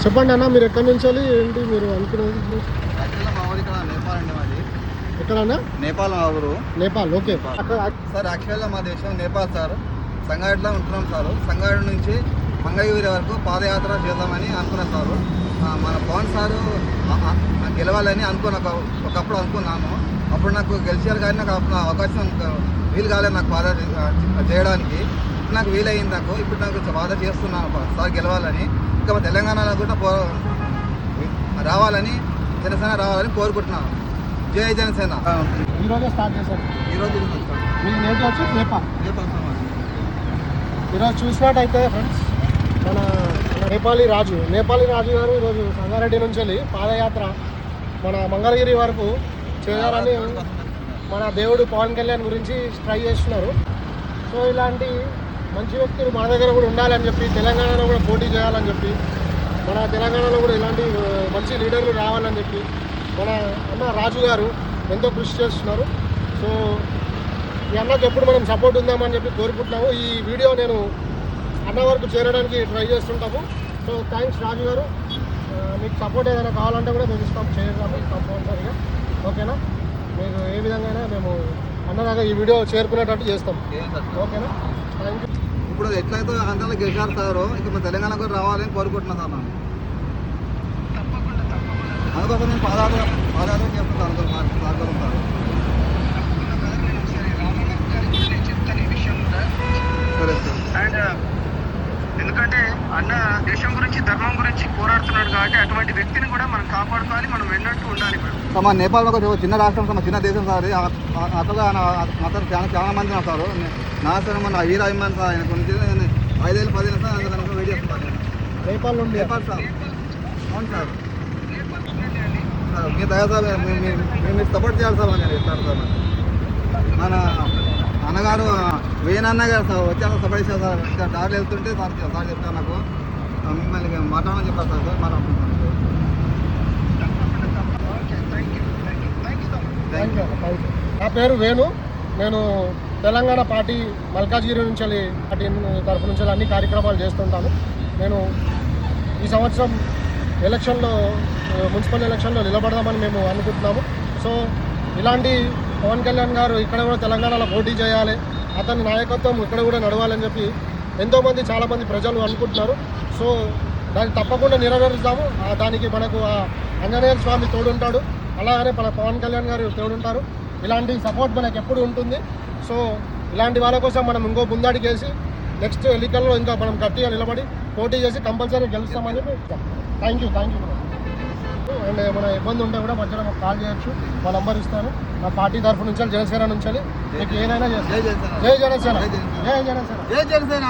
చెప్పండి అన్న, మీరు ఎక్కడి నుంచి ఏంటి మీరు అనుకున్నది? మా ఊరు ఇక్కడ నేపాల్ అండి. మాది ఎక్కడన్నా? నేపాల్ మా ఊరు. నేపాల్. ఓకే సార్ యాక్చువల్గా మా దేశం నేపాల్ సార్. సంగారెడ్డిలో ఉంటున్నాం సార్. సంగారెడ్డి నుంచి మంగళగిరి వరకు పాదయాత్ర చేద్దామని అనుకున్నాం సార్. మన పవన్ సారు గెలవాలని ఒకప్పుడు అనుకున్నాను. అప్పుడు నాకు గెలిచారు కానీ నాకు అప్పుడు అవకాశం వీలు కాలేదు నాకు పాదయాత్ర చేయడానికి. ఇప్పుడు నాకు వీలైంది. ఇప్పుడు నాకు పాదయాత్ర చేస్తున్నాను సార్ గెలవాలని. ఇంకా మా తెలంగాణలో కూడా రావాలని, జనసేన రావాలని కోరుకుంటున్నాను. జై జనసేన. ఈరోజే స్టార్ట్ చేశారు. ఈరోజు మీకు నేటి వచ్చి నేపాల్. ఈరోజు చూసినట్టయితే ఫ్రెండ్స్, మన నేపాలీ రాజు గారు ఈరోజు సంగారెడ్డి నుంచి వెళ్ళి పాదయాత్ర మన మంగళగిరి వరకు చేయాలని మన దేవుడు పవన్ కళ్యాణ్ గురించి ట్రై చేస్తున్నారు. సో ఇలాంటి మంచి వ్యక్తులు మన దగ్గర కూడా ఉండాలని చెప్పి, తెలంగాణలో కూడా పోటీ చేయాలని చెప్పి, మన తెలంగాణలో కూడా ఇలాంటి మంచి లీడర్లు రావాలని చెప్పి మన అన్న రాజు గారు ఎంతో కృషి చేస్తున్నారు. సో ఈ అన్నకు ఎప్పుడు మనం సపోర్ట్ ఉందామని చెప్పి కోరుకుంటున్నాము. ఈ వీడియో నేను అన్న వరకు చేరడానికి ట్రై చేస్తుంటాము. సో థ్యాంక్స్ రాజు గారు. మీకు సపోర్ట్ ఏదైనా కావాలంటే కూడా మేము ఇస్తాం, చేద్దాము కంపల్సరీగా. ఓకేనా? మీకు ఏ విధంగా మేము అన్నదాకా ఈ వీడియో చేరుకునేటట్టు చేస్తాం. ఓకేనా? Thank you. ఇప్పుడు ఎట్లయితే అందరిలో గెలిచారు సారు, ఇంకా మన తెలంగాణ కూడా రావాలని కోరుకుంటున్నాను సార్. నేను అందుకోసం నేను పాదయాత్ర చేస్తున్నాను సార్. సరే సార్. అండ్ ఎందుకంటే అన్న దేశం గురించి, ధర్మం గురించి పోరాడుతున్నాడు కాబట్టి అటువంటి వ్యక్తిని కూడా మనం కాపాడుకోవాలి, మనం వెన్నట్టు ఉండాలి. మా నేపాల్ ఒక చిన్న రాష్ట్రం సార్, చిన్న దేశం సార్. అతను అతను చాలా మంది సార్. నా సార్ మన వీరాభిమాన్ సార్. ఆయన గురించి 5 ఏళ్ళు 10 ఏళ్ళు సార్ అందుకని వెయిట్ చేస్తున్నాను. నేపాల్ సార్. అవును సార్. మీ దయా సార్, మీరు సపోర్ట్ చేయాలి సార్. నేను ఇస్తాను సార్. మన అన్నగారు వేణన్న గారు సార్ వచ్చాక సపోర్ట్ చేశారు సార్. ఇంకా దారిలో వెళ్తుంటే సార్ చెప్తాను నాకు మిమ్మల్ని మాట్లాడమని చెప్పారు సార్. మాట్లాడుతున్నాను. నా పేరు వేణు. నేను తెలంగాణ పార్టీ మల్కాజ్గిరి నుంచి పార్టీ తరఫు నుంచి అన్ని కార్యక్రమాలు చేస్తుంటాను. నేను ఈ సంవత్సరం మున్సిపల్ ఎలక్షన్లో నిలబడదామని మేము అనుకుంటున్నాము. సో ఇలాంటి పవన్ కళ్యాణ్ గారు ఇక్కడ కూడా తెలంగాణలో పోటీ చేయాలి, అతని నాయకత్వం ఇక్కడ కూడా నడవాలని చెప్పి చాలామంది ప్రజలు అనుకుంటున్నారు. సో దాన్ని తప్పకుండా నెరవేరుస్తాము. దానికి మనకు ఆంజనేయ స్వామి తోడుంటాడు, అలాగనే మన పవన్ కళ్యాణ్ గారు తోడుంటారు. ఇలాంటి సపోర్ట్ మనకు ఎప్పుడు ఉంటుంది. సో ఇలాంటి వాళ్ళ కోసం మనం ఇంకో ముందడికి వేసి నెక్స్ట్ ఎన్నికల్లో ఇంకా మనం గట్టిగా నిలబడి పోటీ చేసి కంపల్సరీ గెలుస్తామని చెప్పి థ్యాంక్ యూ. అండ్ ఏమైనా ఇబ్బంది ఉంటే కూడా మధ్యలో మాకు కాల్ చేయొచ్చు. మా నంబర్ ఇస్తాను. మా పార్టీ తరఫు నుంచి, జనసేన నుంచి మీకు ఏదైనా చేస్తాను. జై జనసేన.